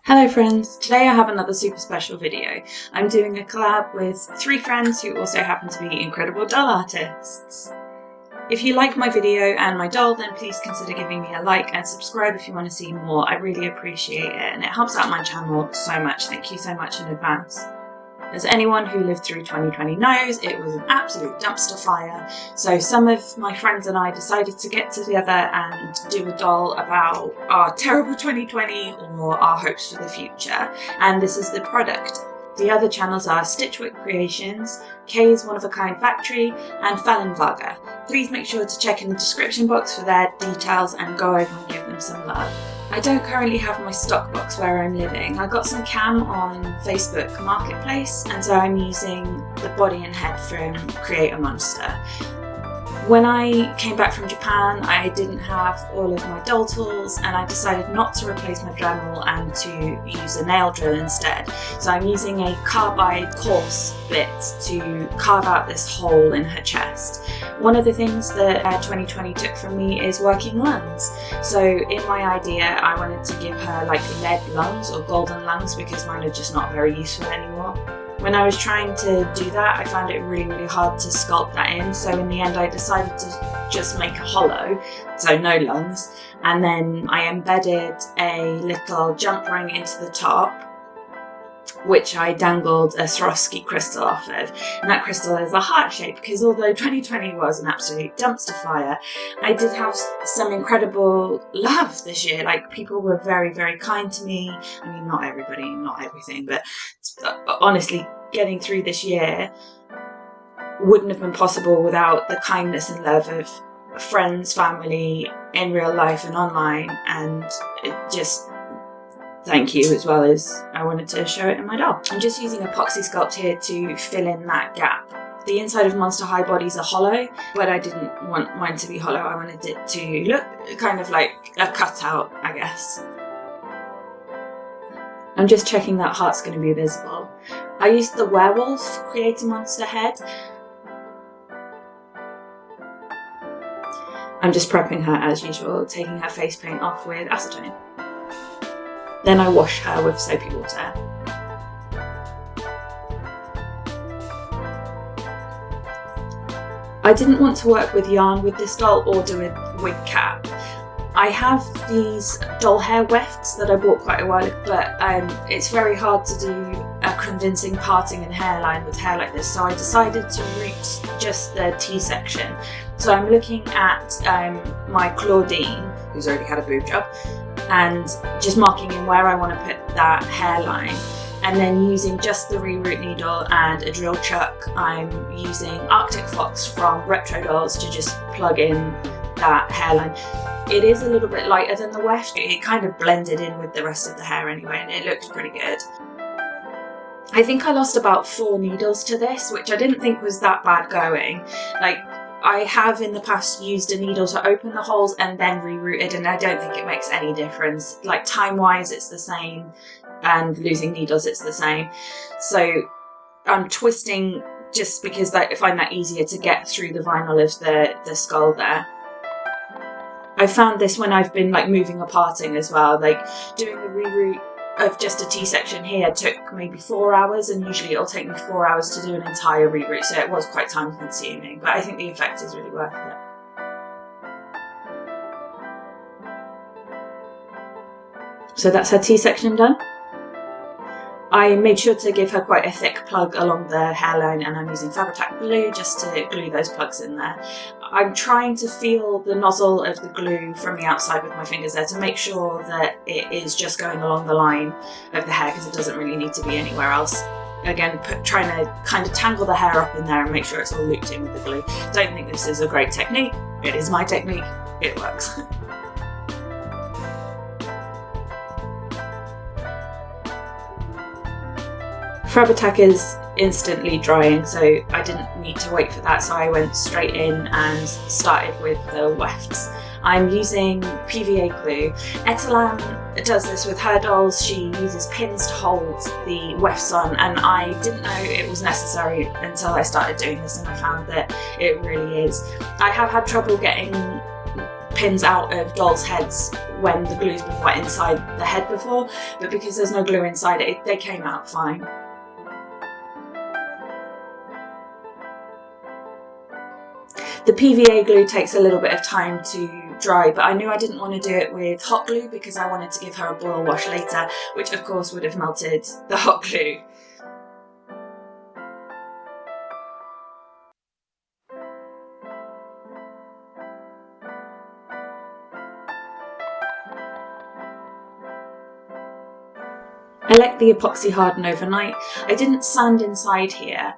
Hello friends, today I have another super special video. I'm doing a collab with 3 friends who also happen to be incredible doll artists. If you like my video and my doll, then please consider giving me a like and subscribe if you want to see more. I really appreciate it and it helps out my channel so much. Thank you so much in advance. As anyone who lived through 2020 knows, it was an absolute dumpster fire. So some of my friends and I decided to get together and do a doll about our terrible 2020 or our hopes for the future. And this is the product. The other channels are Stitchwyck Creations, Kay's One of a Kind Factory, and Falyn Varger. Please make sure to check in the description box for their details and go over and give them some love. I don't currently have my stock box where I'm living. I got some cam on Facebook Marketplace, and so I'm using the body and head from Create a Monster. When I came back from Japan, I didn't have all of my doll tools and I decided not to replace my Dremel and to use a nail drill instead. So I'm using a carbide coarse bit to carve out this hole in her chest. One of the things that 2020 took from me is working lungs. So in my idea, I wanted to give her like lead lungs or golden lungs because mine are just not very useful anymore. When I was trying to do that, I found it really hard to sculpt that in, so in the end I decided to just make a hollow, so no lungs, and then I embedded a little jump ring into the top, which I dangled a Swarovski crystal off of. And that crystal is a heart shape because although 2020 was an absolute dumpster fire, I did have some incredible love this year. Like, people were very kind to me. I mean, not everybody, not everything, but honestly, getting through this year wouldn't have been possible without the kindness and love of friends, family, in real life and online, and it just thank you, as well as I wanted to show it in my doll. I'm just using epoxy sculpt here to fill in that gap. The inside of Monster High bodies are hollow, but I didn't want mine to be hollow. I wanted it to look kind of like a cutout, I guess. I'm just checking that heart's going to be visible. I used the werewolf Create a Monster head. I'm just prepping her as usual, taking her face paint off with acetone. Then I wash her with soapy water. I didn't want to work with yarn with this doll or do a wig cap. I have these doll hair wefts that I bought quite a while ago, but it's very hard to do a convincing parting and hairline with hair like this, so I decided to root just the T-section. So I'm looking at my Claudine, who's already had a boob job, and just marking in where I want to put that hairline, and then using just the reroot needle and a drill chuck, I'm using Arctic Fox from Retro Dolls to just plug in that hairline. It is a little bit lighter than the weft. It kind of blended in with the rest of the hair anyway, and it looked pretty good. I think I lost about 4 needles to this, which I didn't think was that bad going. Like, I have in the past used a needle to open the holes and then rerouted, and I don't think it makes any difference. Like, time-wise it's the same, and losing needles it's the same. So I'm twisting just because I find that easier to get through the vinyl of the skull there. I found this when I've been like moving or parting as well, like doing the reroot of just a T-section here took maybe 4 hours, and usually it'll take me 4 hours to do an entire reroot, so it was quite time consuming, but I think the effect is really worth it. So that's her T-section done. I made sure to give her quite a thick plug along the hairline, and I'm using Fabri-Tac glue just to glue those plugs in there. I'm trying to feel the nozzle of the glue from the outside with my fingers there to make sure that it is just going along the line of the hair, because it doesn't really need to be anywhere else. Again, trying to kind of tangle the hair up in there and make sure it's all looped in with the glue. Don't think this is a great technique. It is my technique. It works. Fabri-Tac is instantly drying, so I didn't need to wait for that, so I went straight in and started with the wefts. I'm using PVA glue. Etalam does this with her dolls. She uses pins to hold the wefts on, and I didn't know it was necessary until I started doing this, and I found that it really is. I have had trouble getting pins out of dolls' heads when the glue's been wet inside the head before, but because there's no glue inside it, they came out fine. The PVA glue takes a little bit of time to dry, but I knew I didn't want to do it with hot glue because I wanted to give her a boil wash later, which of course would have melted the hot glue. I let the epoxy harden overnight. I didn't sand inside here.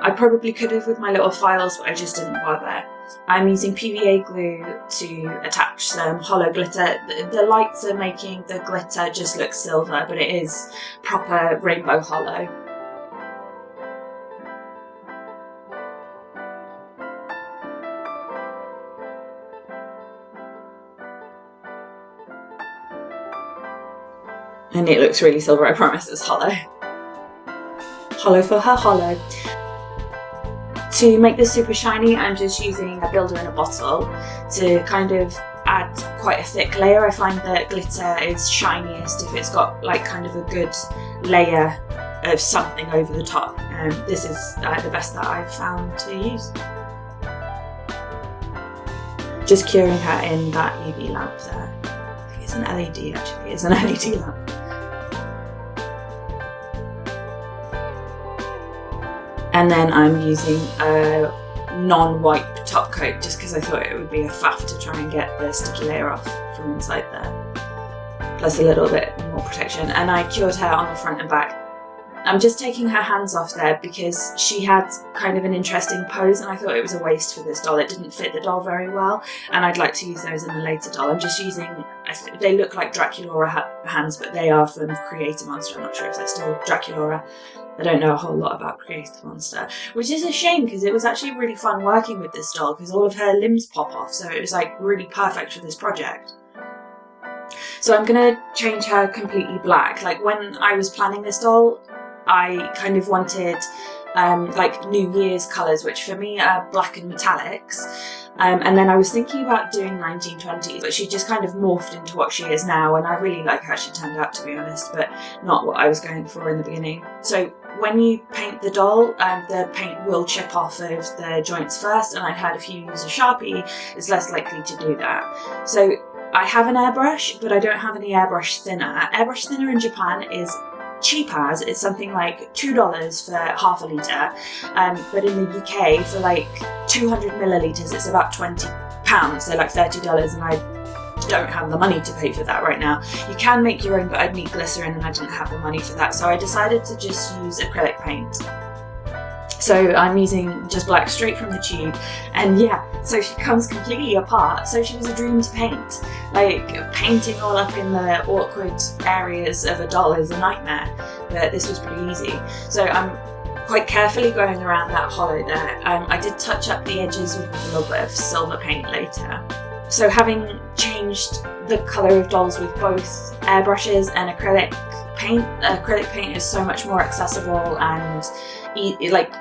I probably could have with my little files, but I just didn't bother. I'm using PVA glue to attach some hollow glitter. The lights are making the glitter just look silver, but it is proper rainbow hollow. And it looks really silver, I promise it's hollow. Hollow for her hollow. To make this super shiny, I'm just using a builder in a bottle to kind of add quite a thick layer. I find that glitter is shiniest if it's got like kind of a good layer of something over the top. This is the best that I've found to use. Just curing her in that UV lamp there. I think it's an LED actually, it's an LED lamp. And then I'm using a non-wipe top coat just because I thought it would be a faff to try and get the sticky layer off from inside there. Plus a little bit more protection. And I cured her on the front and back. I'm just taking her hands off there because she had kind of an interesting pose and I thought it was a waste for this doll. It didn't fit the doll very well and I'd like to use those in the later doll. I'm just using, they look like Draculaura hands, but they are from Creator Monster. I'm not sure if they're still Draculaura. I don't know a whole lot about Creator Monster, which is a shame because it was actually really fun working with this doll because all of her limbs pop off, so it was like really perfect for this project. So I'm going to change her completely black. Like when I was planning this doll, I kind of wanted like New Year's colours, which for me are black and metallics. And then I was thinking about doing 1920s, but she just kind of morphed into what she is now, and I really like how she turned out, to be honest, but not what I was going for in the beginning. So when you paint the doll, the paint will chip off of the joints first, and I've had a few use a Sharpie, it's less likely to do that. So I have an airbrush, but I don't have any airbrush thinner. Airbrush thinner in Japan is cheap as, it's something like $2 for half a litre, but in the UK for like 200 millilitres it's about £20, so like $30, and I don't have the money to pay for that right now. You can make your own, but I'd need glycerin and I didn't have the money for that, so I decided to just use acrylic paint. So I'm using just black straight from the tube, and yeah, so she comes completely apart. So she was a dream to paint. Like, painting all up in the awkward areas of a doll is a nightmare, but this was pretty easy. So I'm quite carefully going around that hollow there. I did touch up the edges with a little bit of silver paint later. So having changed the colour of dolls with both airbrushes and acrylic paint is so much more accessible, and like,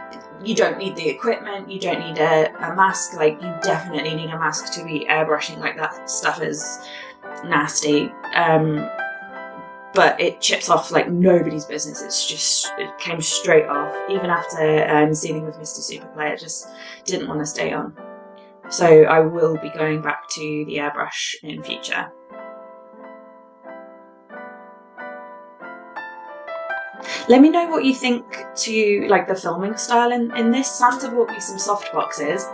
you don't need the equipment, you don't need a mask. Like, you definitely need a mask to be airbrushing, like that stuff is nasty. But it chips off like nobody's business. It came straight off. Even after sealing with Mr. Superplay, I just didn't want to stay on. So I will be going back to the airbrush in future. Let me know what you think to like the filming style in this. Santa bought me some soft boxes.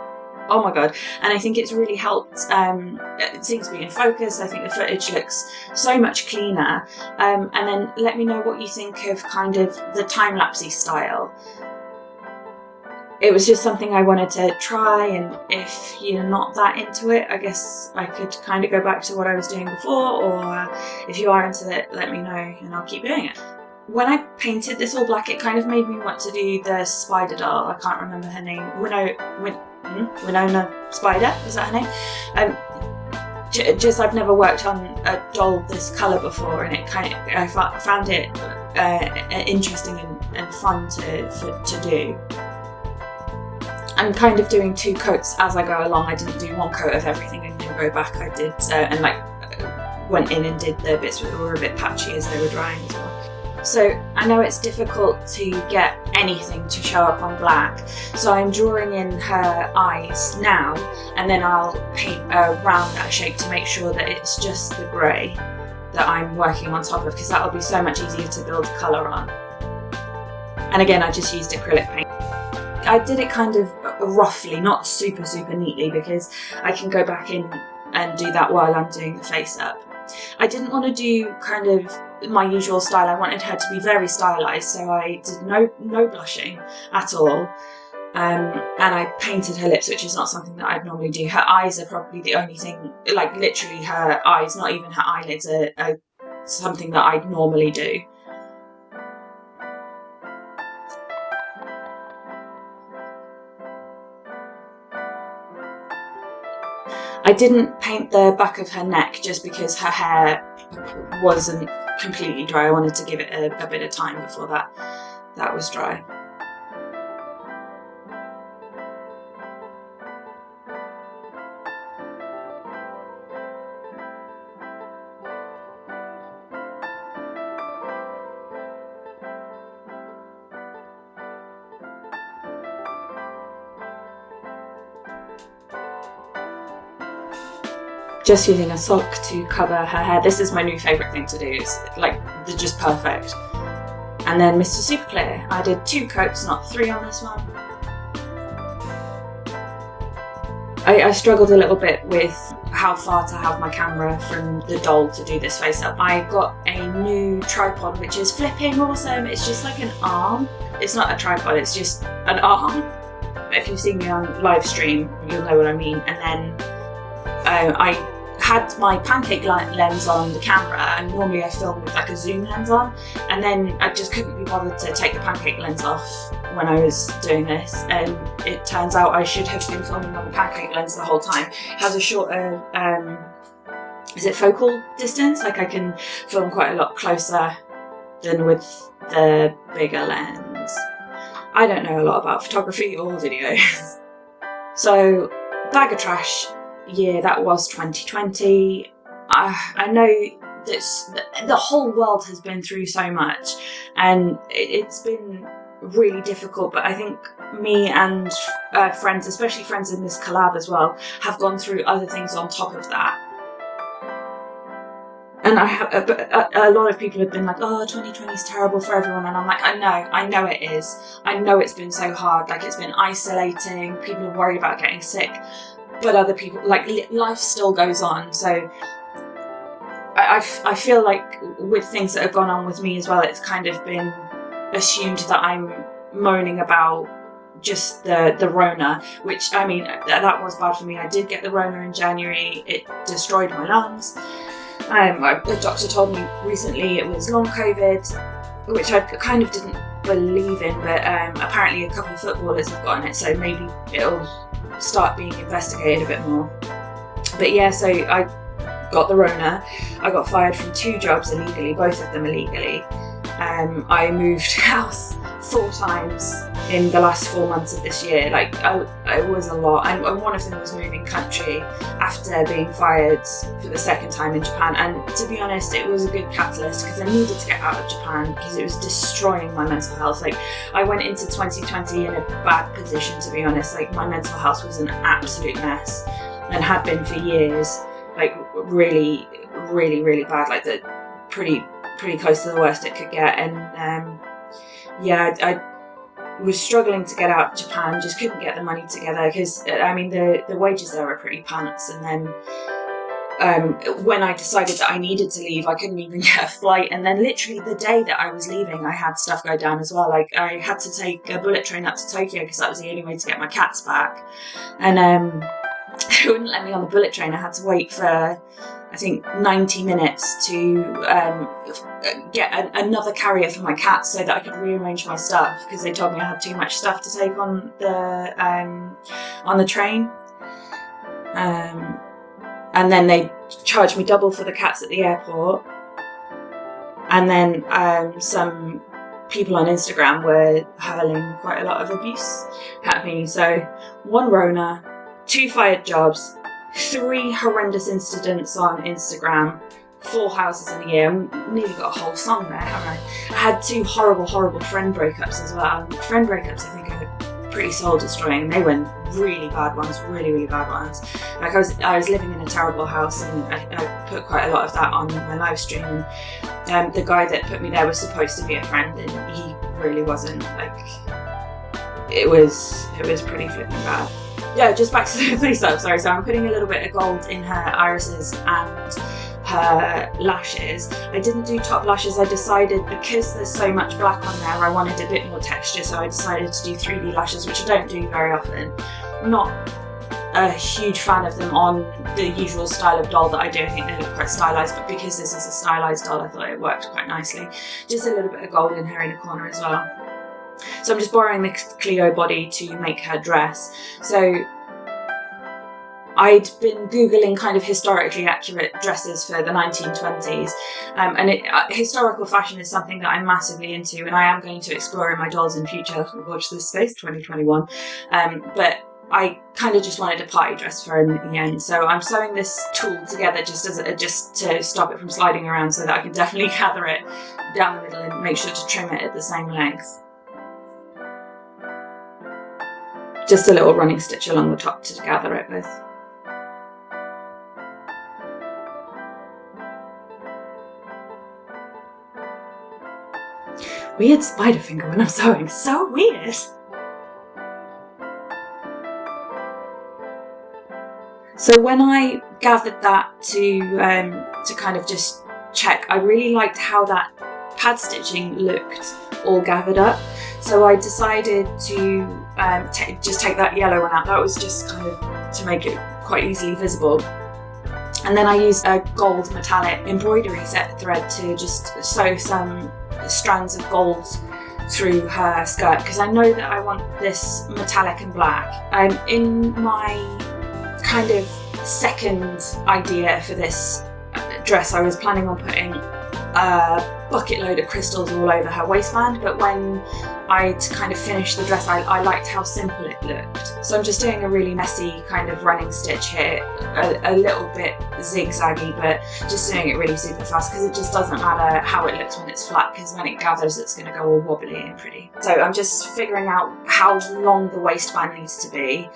Oh my god, and I think it's really helped. It seems to be in focus. I think the footage looks so much cleaner. And then let me know what you think of kind of the time-lapsey style. It was just something I wanted to try, and if you're not that into it, I guess I could kind of go back to what I was doing before, or if you are into it, let me know and I'll keep doing it. When I painted this all black, it kind of made me want to do the spider doll. I can't remember her name. Winona Spider, is that her name? Just I've never worked on a doll this colour before, and I found it interesting and fun to do. I'm kind of doing 2 coats as I go along. I didn't do 1 coat of everything and then go back I did, and like went in and did the bits that were a bit patchy as they were drying as well. So I know it's difficult to get anything to show up on black, so I'm drawing in her eyes now, and then I'll paint around that shape to make sure that it's just the grey that I'm working on top of, because that'll be so much easier to build colour on. And again, I just used acrylic paint. I did it kind of roughly, not super neatly, because I can go back in and do that while I'm doing the face up. I didn't want to do kind of my usual style. I wanted her to be very stylized, so I did no blushing at all, and I painted her lips, which is not something that I'd normally do. Her eyes are probably the only thing, like literally her eyes, not even her eyelids, are something that I'd normally do. I didn't paint the back of her neck just because her hair wasn't completely dry. I wanted to give it a bit of time before that was dry. Just using a sock to cover her hair. This is my new favourite thing to do. It's like, they're just perfect. And then Mr. Super Clear. I did 2 coats, not 3 on this one. I struggled a little bit with how far to have my camera from the doll to do this face up. I got a new tripod, which is flipping awesome. It's just like an arm. It's not a tripod, it's just an arm. If you've seen me on live stream, you'll know what I mean. And then I had my pancake lens on the camera, and normally I film with like a zoom lens on, and then I just couldn't be bothered to take the pancake lens off when I was doing this, and it turns out I should have been filming on the pancake lens the whole time. It has a shorter, is it focal distance? Like I can film quite a lot closer than with the bigger lens. I don't know a lot about photography or video. So, bag of trash. Yeah, that was 2020. I know the whole world has been through so much, and it's been really difficult, but I think me and friends, especially friends in this collab as well, have gone through other things on top of that. And a lot of people have been like, oh, 2020 is terrible for everyone, and I'm like, I know it is. I know it's been so hard, like it's been isolating, people are worried about getting sick. But other people, like, life still goes on. So I feel like with things that have gone on with me as well, it's kind of been assumed that I'm moaning about just the Rona, which, I mean, that was bad for me. I did get the Rona in January. It destroyed my lungs. The doctor told me recently it was long COVID, which I kind of didn't believe in, but apparently a couple of footballers have gotten it, so maybe it'll start being investigated a bit more. But yeah, so I got the Rona. I got fired from 2 jobs illegally, both of them illegally. I moved house 4 times in the last 4 months of this year. Like, it was a lot. And one of them was moving country after being fired for the 2nd time in Japan. And to be honest, it was a good catalyst because I needed to get out of Japan because it was destroying my mental health. Like, I went into 2020 in a bad position, to be honest. Like, my mental health was an absolute mess and had been for years. Like, really bad. Like, pretty close to the worst it could get. And yeah, I was struggling to get out of Japan, just couldn't get the money together because, I mean, the wages there were pretty pants. And then when I decided that I needed to leave, I couldn't even get a flight. And then literally the day that I was leaving, I had stuff go down as well. Like, I had to take a bullet train up to Tokyo because that was the only way to get my cats back. And they wouldn't let me on the bullet train. I had to wait for, I think, 90 minutes to get another carrier for my cats so that I could rearrange my stuff, because they told me I had too much stuff to take on the train. And then they charged me double for the cats at the airport. And then some people on Instagram were hurling quite a lot of abuse at me. So 1 Rona, 2 fired jobs, 3 horrendous incidents on Instagram, 4 houses in a year. I nearly got a whole song there, haven't I? I had 2 horrible friend breakups as well. Friend breakups, I think, are pretty soul destroying. They were really bad ones, really bad ones. Like I was living in a terrible house, and I put quite a lot of that on my live stream. And the guy that put me there was supposed to be a friend, and he really wasn't. Like, it was pretty flipping bad. Yeah, just back to the face up. Sorry. So I'm putting a little bit of gold in her irises and her lashes. I didn't do top lashes. I decided, because there's so much black on there, I wanted a bit more texture, so I decided to do 3D lashes, which I don't do very often. I'm not a huge fan of them on the usual style of doll that I do. I think they look quite stylized, but because this is a stylized doll, I thought it worked quite nicely. Just a little bit of gold in her inner corner as well. So I'm just borrowing the Clio body to make her dress. So I'd been Googling kind of historically accurate dresses for the 1920s, and historical fashion is something that I'm massively into, and I am going to explore in my dolls in future. Watch this space, 2021. But I kind of just wanted a party dress for her in the end, so I'm sewing this tool together just to stop it from sliding around, so that I can definitely gather it down the middle and make sure to trim it at the same length. Just a little running stitch along the top to gather it with. Weird spider finger when I'm sewing, so weird! So when I gathered that to kind of just check, I really liked how that pad stitching looked all gathered up. So I decided to just take that yellow one out. That was just kind of to make it quite easily visible. And then I used a gold metallic embroidery set thread to just sew some strands of gold through her skirt, because I know that I want this metallic and black. In my kind of second idea for this dress, I was planning on putting a bucket load of crystals all over her waistband, but when I'd kind of finished the dress, I liked how simple it looked. So I'm just doing a really messy kind of running stitch here, a little bit zigzaggy, but just doing it really super fast, because it just doesn't matter how it looks when it's flat, because when it gathers it's going to go all wobbly and pretty. So I'm just figuring out how long the waistband needs to be,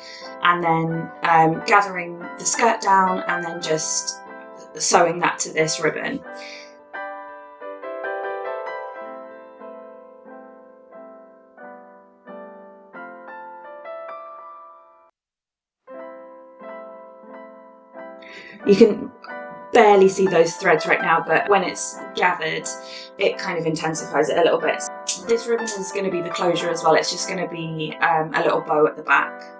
and then gathering the skirt down, and then just sewing that to this ribbon. You can barely see those threads right now, but when it's gathered, it kind of intensifies it a little bit. This ribbon is going to be the closure as well. It's just going to be a little bow at the back.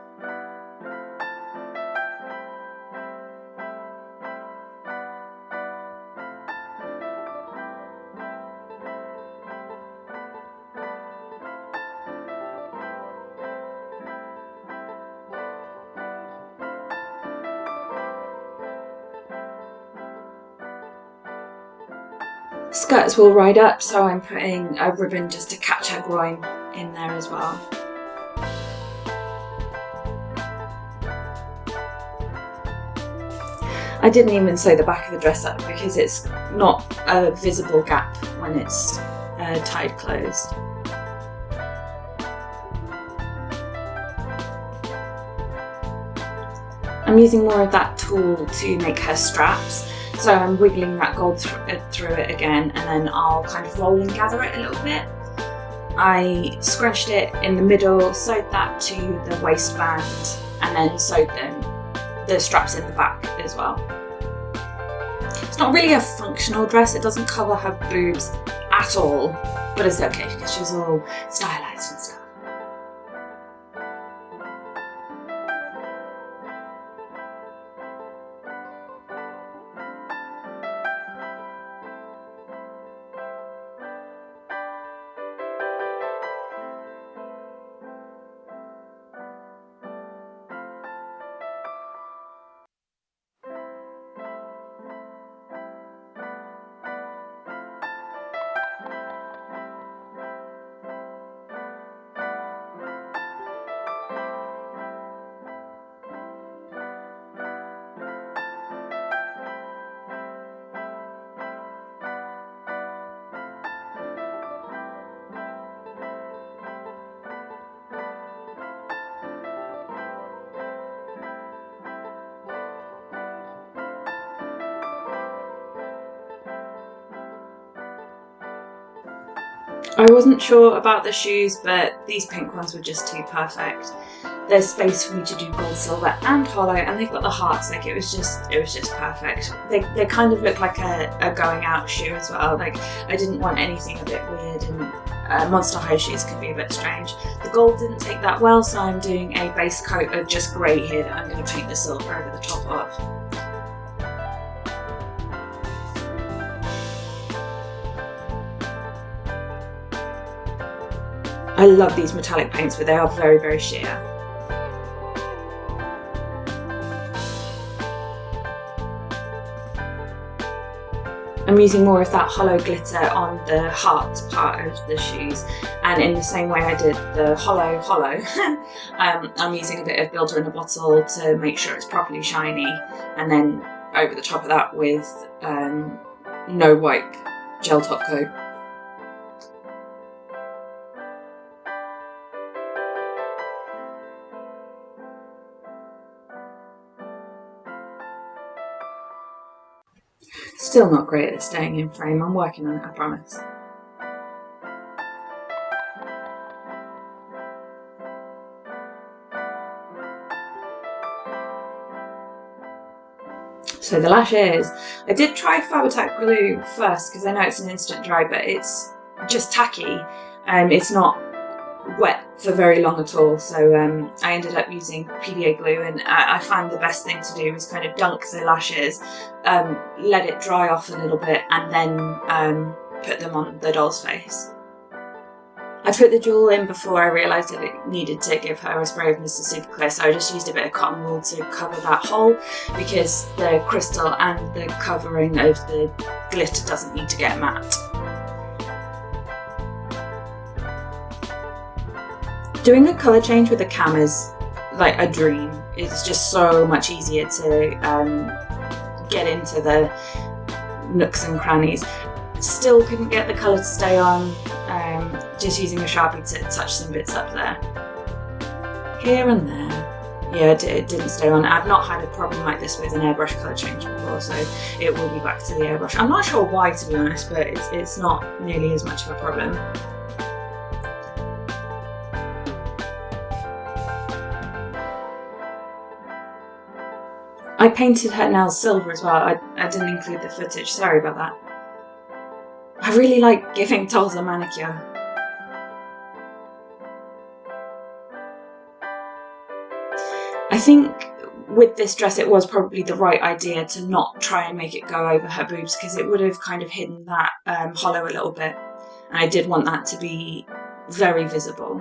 Skirts will ride up, so I'm putting a ribbon just to catch her groin in there as well. I didn't even sew the back of the dress up because it's not a visible gap when it's tied closed. I'm using more of that tool to make her straps. So I'm wiggling that gold through it again, and then I'll kind of roll and gather it a little bit. I scrunched it in the middle, sewed that to the waistband, and then sewed the straps in the back as well. It's not really a functional dress, it doesn't cover her boobs at all, but it's okay because she's all stylized and stuff. I wasn't sure about the shoes, but these pink ones were just too perfect. There's space for me to do gold, silver and hollow, and they've got the hearts. Like, it was just perfect. They kind of look like a going out shoe as well. Like, I didn't want anything a bit weird, and Monster High shoes can be a bit strange. The gold didn't take that well, so I'm doing a base coat of just grey here that I'm going to paint the silver over the top of. I love these metallic paints, but they are very, very sheer. I'm using more of that hollow glitter on the heart part of the shoes, and in the same way I did the hollow, I'm using a bit of builder in a bottle to make sure it's properly shiny, and then over the top of that with no wipe gel top coat. Still not great at staying in frame. I'm working on it, I promise. So the lashes, I did try Fabri-Tac glue first because I know it's an instant dry, but it's just tacky and it's not wet for very long at all, so I ended up using PVA glue, and I found the best thing to do was kind of dunk the lashes, let it dry off a little bit, and then put them on the doll's face. I put the jewel in before I realised that it needed to give her a spray of Mr. Super Clear, so I just used a bit of cotton wool to cover that hole because the crystal and the covering of the glitter doesn't need to get matte. Doing a colour change with a cam is like a dream. It's just so much easier to get into the nooks and crannies. Still couldn't get the colour to stay on, just using a Sharpie to touch some bits up there. Here and there. Yeah, it didn't stay on. I've not had a problem like this with an airbrush colour change before, so it will be back to the airbrush. I'm not sure why, to be honest, but it's not nearly as much of a problem. I painted her nails silver as well. I didn't include the footage, sorry about that. I really like giving dolls a manicure. I think with this dress it was probably the right idea to not try and make it go over her boobs, because it would have kind of hidden that hollow a little bit, and I did want that to be very visible.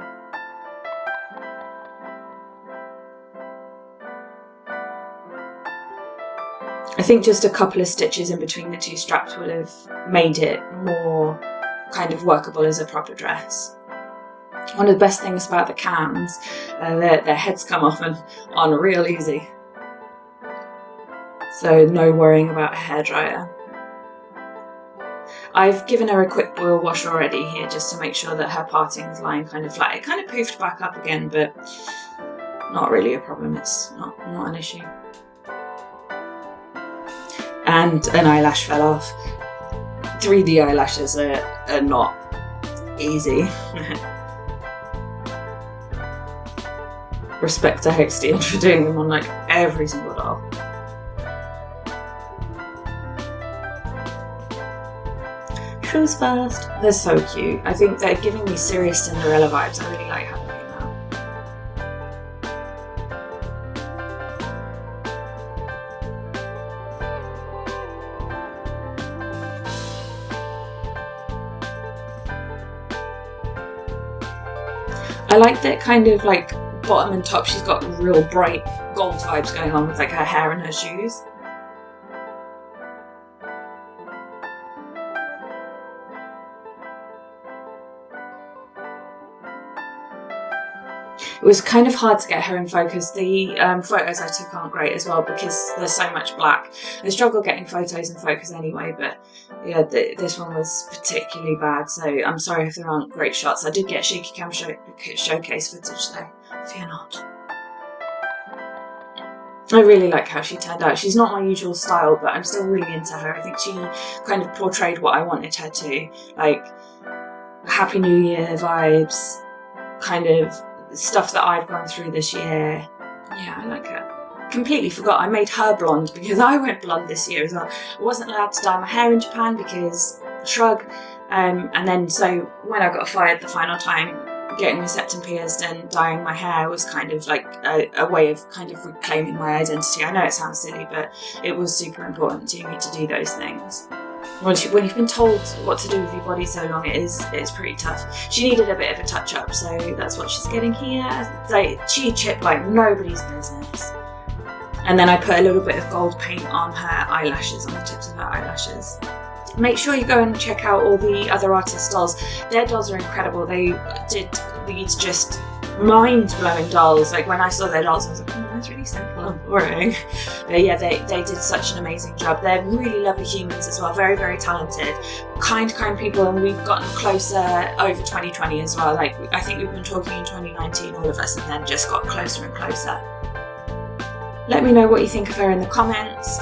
I think just a couple of stitches in between the two straps would have made it more kind of workable as a proper dress. One of the best things about the cams, their heads come off and on real easy. So no worrying about a hairdryer. I've given her a quick boil wash already here just to make sure that her parting is lying kind of flat. It kind of poofed back up again, but not really a problem. It's not an issue. And an eyelash fell off. 3D eyelashes are not easy. Respect to Hexty for doing them on like every single doll. Shoes first. They're so cute. I think they're giving me serious Cinderella vibes. I really like having them now. I like that kind of like bottom and top. She's got real bright gold vibes going on with like her hair and her shoes. It was kind of hard to get her in focus. The photos I took aren't great as well because there's so much black. I struggle getting photos in focus anyway, but yeah, this one was particularly bad, so I'm sorry if there aren't great shots. I did get shaky cam showcase footage though, fear not. I really like how she turned out. She's not my usual style, but I'm still really into her. I think she kind of portrayed what I wanted her to. Like, Happy New Year vibes, kind of stuff that I've gone through this year. Yeah, I like it. Completely forgot I made her blonde because I went blonde this year as well. I wasn't allowed to dye my hair in Japan because shrug, and then so when I got fired the final time, getting my septum pierced and dyeing my hair was kind of like a way of kind of reclaiming my identity. I know it sounds silly, but it was super important to me to do those things. When you've been told what to do with your body so long, it's pretty tough. She needed a bit of a touch up, so that's what she's getting here. Like, she chipped like nobody's business. And then I put a little bit of gold paint on her eyelashes, on the tips of her eyelashes. Make sure you go and check out all the other artists' dolls. Their dolls are incredible. They did these just mind-blowing dolls. Like, when I saw their dolls, I was like, oh, that's really simple and boring. But yeah, they did such an amazing job. They're really lovely humans as well, very, very talented. Kind people, and we've gotten closer over 2020 as well. Like, I think we've been talking in 2019, all of us, and then just got closer and closer. Let me know what you think of her in the comments.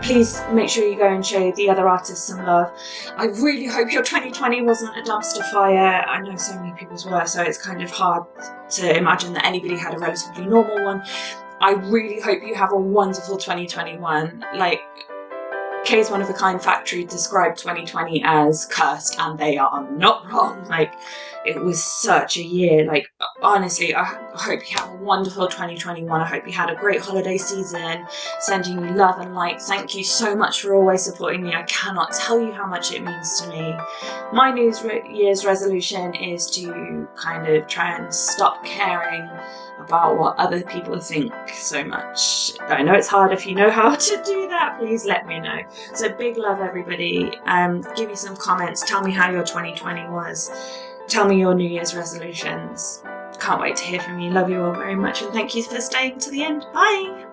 Please make sure you go and show the other artists some love. I really hope your 2020 wasn't a dumpster fire. I know so many people's were, so it's kind of hard to imagine that anybody had a relatively normal one. I really hope you have a wonderful 2021. Like, Kay's One of a Kind Factory described 2020 as cursed, and they are not wrong. Like, it was such a year. Like, honestly, I hope you have a wonderful 2021. I hope you had a great holiday season. Sending you love and light. Thank you so much for always supporting me. I cannot tell you how much it means to me. My New Year's resolution is to kind of try and stop caring about what other people think so much. I know it's hard. If you know how to do that, please let me know. So big love, everybody. Give me some comments. Tell me how your 2020 was. Tell me your New Year's resolutions. Can't wait to hear from you. Love you all very much, and thank you for staying to the end. Bye!